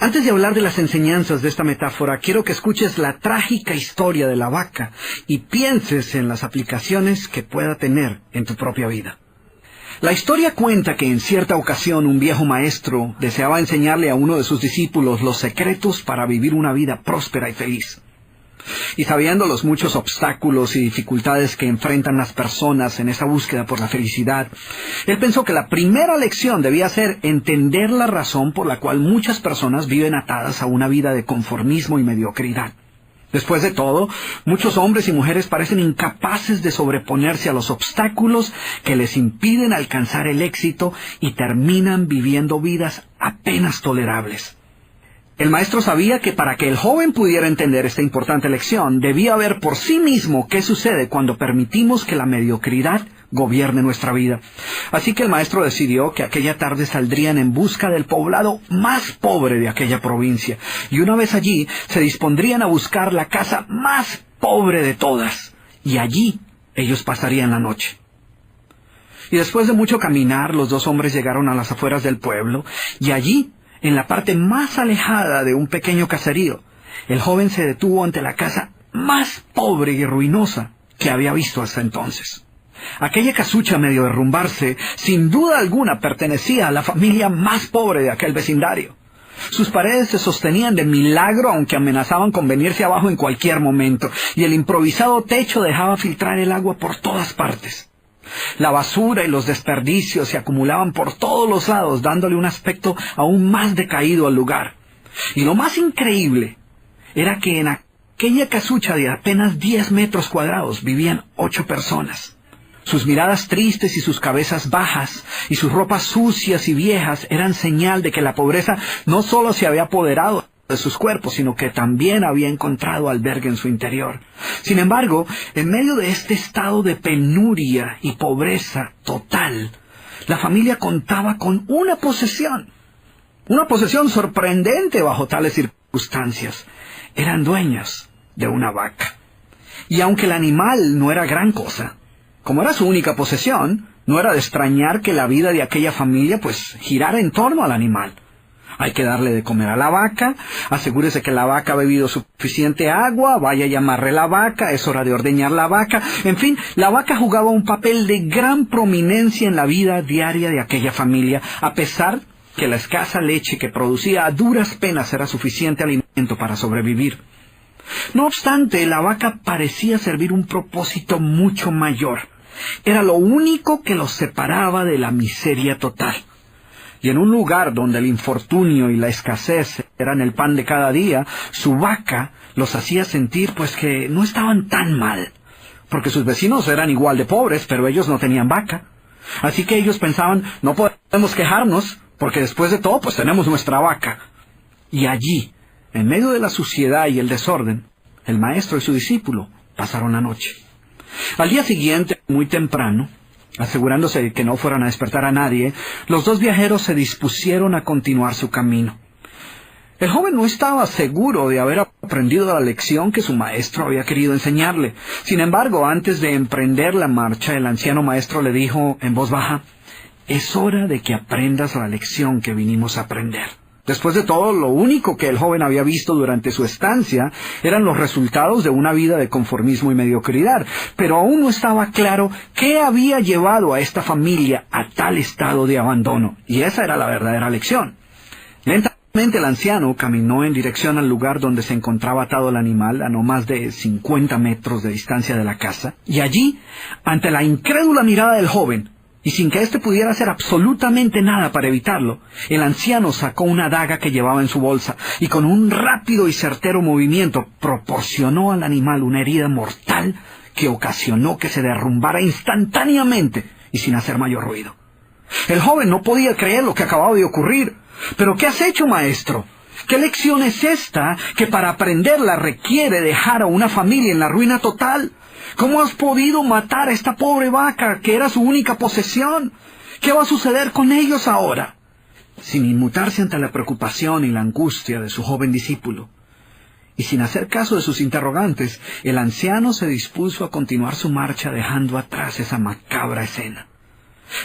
Antes de hablar de las enseñanzas de esta metáfora, quiero que escuches la trágica historia de la vaca y pienses en las aplicaciones que pueda tener en tu propia vida. La historia cuenta que en cierta ocasión un viejo maestro deseaba enseñarle a uno de sus discípulos los secretos para vivir una vida próspera y feliz. Y sabiendo los muchos obstáculos y dificultades que enfrentan las personas en esa búsqueda por la felicidad, él pensó que la primera lección debía ser entender la razón por la cual muchas personas viven atadas a una vida de conformismo y mediocridad. Después de todo, muchos hombres y mujeres parecen incapaces de sobreponerse a los obstáculos que les impiden alcanzar el éxito y terminan viviendo vidas apenas tolerables. El maestro sabía que para que el joven pudiera entender esta importante lección, debía ver por sí mismo qué sucede cuando permitimos que la mediocridad gobierne nuestra vida. Así que el maestro decidió que aquella tarde saldrían en busca del poblado más pobre de aquella provincia, y una vez allí se dispondrían a buscar la casa más pobre de todas, y allí ellos pasarían la noche. Y después de mucho caminar, los dos hombres llegaron a las afueras del pueblo, y allí, en la parte más alejada de un pequeño caserío, el joven se detuvo ante la casa más pobre y ruinosa que había visto hasta entonces. Aquella casucha, medio derrumbarse, sin duda alguna pertenecía a la familia más pobre de aquel vecindario. Sus paredes se sostenían de milagro, aunque amenazaban con venirse abajo en cualquier momento, y el improvisado techo dejaba filtrar el agua por todas partes. La basura y los desperdicios se acumulaban por todos los lados, dándole un aspecto aún más decaído al lugar. Y lo más increíble era que en aquella casucha de apenas 10 metros cuadrados vivían 8 personas. Sus miradas tristes y sus cabezas bajas y sus ropas sucias y viejas eran señal de que la pobreza no solo se había apoderado de sus cuerpos, sino que también había encontrado albergue en su interior. Sin embargo, en medio de este estado de penuria y pobreza total, la familia contaba con una posesión sorprendente bajo tales circunstancias. Eran dueños de una vaca. Y aunque el animal no era gran cosa, como era su única posesión, no era de extrañar que la vida de aquella familia girara en torno al animal. Hay que darle de comer a la vaca, asegúrese que la vaca ha bebido suficiente agua, vaya a llamarle la vaca, es hora de ordeñar la vaca. En fin, la vaca jugaba un papel de gran prominencia en la vida diaria de aquella familia, a pesar que la escasa leche que producía a duras penas era suficiente alimento para sobrevivir. No obstante, la vaca parecía servir un propósito mucho mayor. Era lo único que los separaba de la miseria total. Y en un lugar donde el infortunio y la escasez eran el pan de cada día, su vaca los hacía sentir que no estaban tan mal, porque sus vecinos eran igual de pobres, pero ellos no tenían vaca. Así que ellos pensaban, no podemos quejarnos, porque después de todo tenemos nuestra vaca. Y allí, en medio de la suciedad y el desorden, el maestro y su discípulo pasaron la noche. Al día siguiente, muy temprano, asegurándose de que no fueran a despertar a nadie, los dos viajeros se dispusieron a continuar su camino. El joven no estaba seguro de haber aprendido la lección que su maestro había querido enseñarle. Sin embargo, antes de emprender la marcha, el anciano maestro le dijo en voz baja: «Es hora de que aprendas la lección que vinimos a aprender». Después de todo, lo único que el joven había visto durante su estancia eran los resultados de una vida de conformismo y mediocridad, pero aún no estaba claro qué había llevado a esta familia a tal estado de abandono, y esa era la verdadera lección. Lentamente el anciano caminó en dirección al lugar donde se encontraba atado el animal, a no más de 50 metros de distancia de la casa, y allí, ante la incrédula mirada del joven, y sin que éste pudiera hacer absolutamente nada para evitarlo, el anciano sacó una daga que llevaba en su bolsa y con un rápido y certero movimiento proporcionó al animal una herida mortal que ocasionó que se derrumbara instantáneamente y sin hacer mayor ruido. El joven no podía creer lo que acababa de ocurrir. «¿Pero qué has hecho, maestro? ¿Qué lección es esta que para aprenderla requiere dejar a una familia en la ruina total? ¿Cómo has podido matar a esta pobre vaca que era su única posesión? ¿Qué va a suceder con ellos ahora?» Sin inmutarse ante la preocupación y la angustia de su joven discípulo, y sin hacer caso de sus interrogantes, el anciano se dispuso a continuar su marcha dejando atrás esa macabra escena.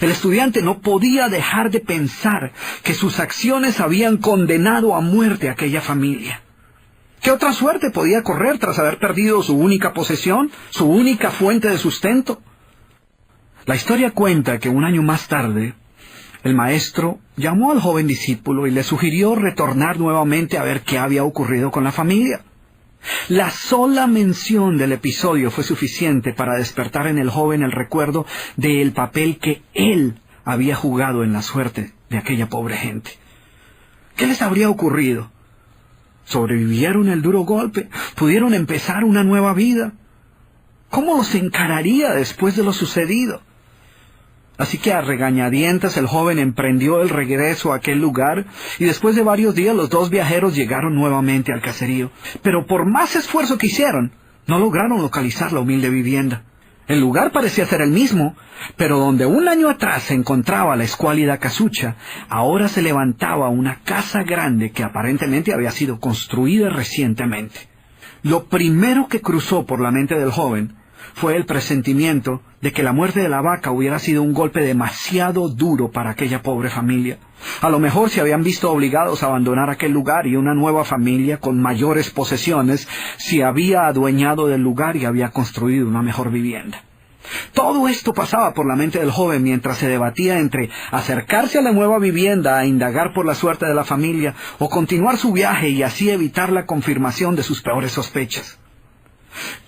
El estudiante no podía dejar de pensar que sus acciones habían condenado a muerte a aquella familia. ¿Qué otra suerte podía correr tras haber perdido su única posesión, su única fuente de sustento? La historia cuenta que un año más tarde, el maestro llamó al joven discípulo y le sugirió retornar nuevamente a ver qué había ocurrido con la familia. La sola mención del episodio fue suficiente para despertar en el joven el recuerdo del papel que él había jugado en la suerte de aquella pobre gente. ¿Qué les habría ocurrido? ¿Sobrevivieron el duro golpe? ¿Pudieron empezar una nueva vida? ¿Cómo los encararía después de lo sucedido? Así que a regañadientes el joven emprendió el regreso a aquel lugar y después de varios días los dos viajeros llegaron nuevamente al caserío. Pero por más esfuerzo que hicieron, no lograron localizar la humilde vivienda. El lugar parecía ser el mismo, pero donde un año atrás se encontraba la escuálida casucha, ahora se levantaba una casa grande que aparentemente había sido construida recientemente. Lo primero que cruzó por la mente del joven fue el presentimiento de que la muerte de la vaca hubiera sido un golpe demasiado duro para aquella pobre familia. A lo mejor se habían visto obligados a abandonar aquel lugar y una nueva familia con mayores posesiones se había adueñado del lugar y había construido una mejor vivienda. Todo esto pasaba por la mente del joven mientras se debatía entre acercarse a la nueva vivienda a indagar por la suerte de la familia o continuar su viaje y así evitar la confirmación de sus peores sospechas.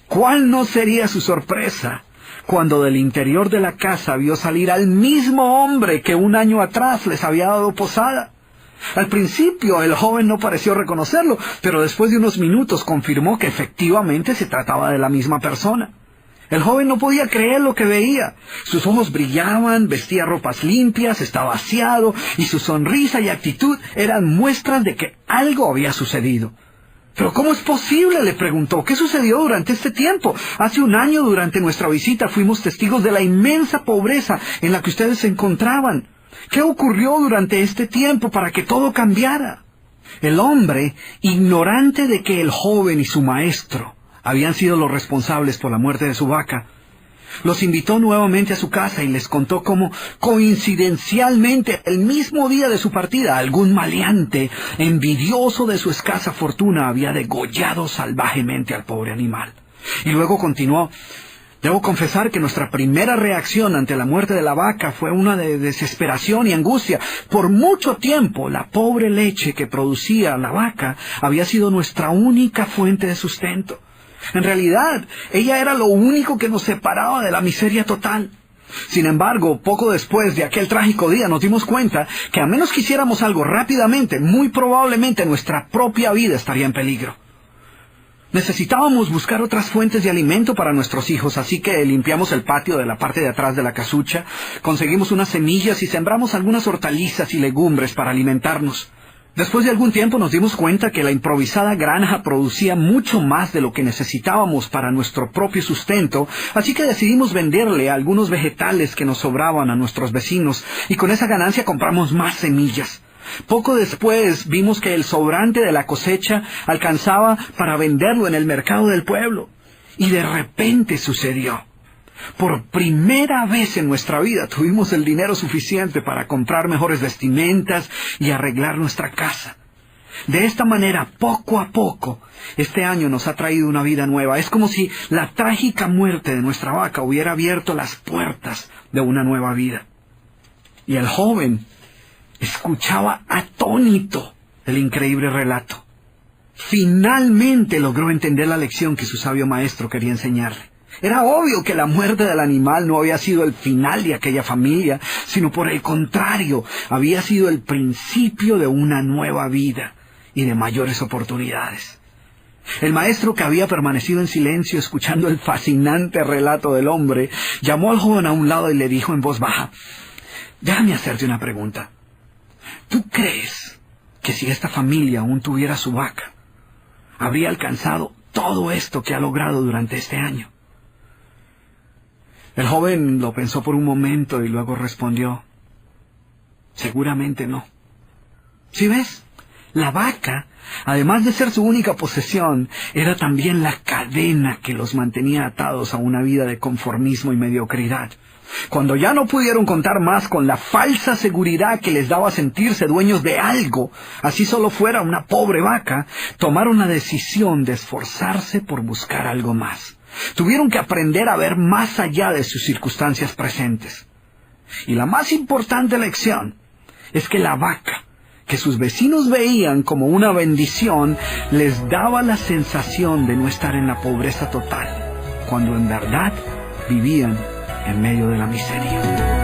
¿Cuál no sería su sorpresa cuando del interior de la casa vio salir al mismo hombre que un año atrás les había dado posada? Al principio el joven no pareció reconocerlo, pero después de unos minutos confirmó que efectivamente se trataba de la misma persona. El joven no podía creer lo que veía. Sus ojos brillaban, vestía ropas limpias, estaba aseado, y su sonrisa y actitud eran muestras de que algo había sucedido. ¿Pero cómo es posible?, le preguntó. ¿Qué sucedió durante este tiempo? Hace un año, durante nuestra visita, fuimos testigos de la inmensa pobreza en la que ustedes se encontraban. ¿Qué ocurrió durante este tiempo para que todo cambiara? El hombre, ignorante de que el joven y su maestro habían sido los responsables por la muerte de su vaca, los invitó nuevamente a su casa y les contó cómo, coincidencialmente, el mismo día de su partida, algún maleante, envidioso de su escasa fortuna, había degollado salvajemente al pobre animal. Y luego continuó: debo confesar que nuestra primera reacción ante la muerte de la vaca fue una de desesperación y angustia. Por mucho tiempo, la pobre leche que producía la vaca había sido nuestra única fuente de sustento. En realidad, ella era lo único que nos separaba de la miseria total. Sin embargo, poco después de aquel trágico día nos dimos cuenta que a menos que hiciéramos algo rápidamente, muy probablemente nuestra propia vida estaría en peligro. Necesitábamos buscar otras fuentes de alimento para nuestros hijos, así que limpiamos el patio de la parte de atrás de la casucha, conseguimos unas semillas y sembramos algunas hortalizas y legumbres para alimentarnos. Después de algún tiempo nos dimos cuenta que la improvisada granja producía mucho más de lo que necesitábamos para nuestro propio sustento, así que decidimos venderle algunos vegetales que nos sobraban a nuestros vecinos, y con esa ganancia compramos más semillas. Poco después vimos que el sobrante de la cosecha alcanzaba para venderlo en el mercado del pueblo. Y de repente sucedió. Por primera vez en nuestra vida tuvimos el dinero suficiente para comprar mejores vestimentas y arreglar nuestra casa. De esta manera, poco a poco, este año nos ha traído una vida nueva. Es como si la trágica muerte de nuestra vaca hubiera abierto las puertas de una nueva vida. Y el joven escuchaba atónito el increíble relato. Finalmente logró entender la lección que su sabio maestro quería enseñarle. Era obvio que la muerte del animal no había sido el final de aquella familia, sino por el contrario, había sido el principio de una nueva vida y de mayores oportunidades. El maestro, que había permanecido en silencio escuchando el fascinante relato del hombre, llamó al joven a un lado y le dijo en voz baja: déjame hacerte una pregunta. ¿Tú crees que si esta familia aún tuviera su vaca, habría alcanzado todo esto que ha logrado durante este año? El joven lo pensó por un momento y luego respondió: seguramente no. ¿Sí ves? La vaca, además de ser su única posesión, era también la cadena que los mantenía atados a una vida de conformismo y mediocridad. Cuando ya no pudieron contar más con la falsa seguridad que les daba sentirse dueños de algo, así solo fuera una pobre vaca, tomaron la decisión de esforzarse por buscar algo más. Tuvieron que aprender a ver más allá de sus circunstancias presentes. Y la más importante lección es que la vaca, que sus vecinos veían como una bendición, les daba la sensación de no estar en la pobreza total, cuando en verdad vivían en medio de la miseria.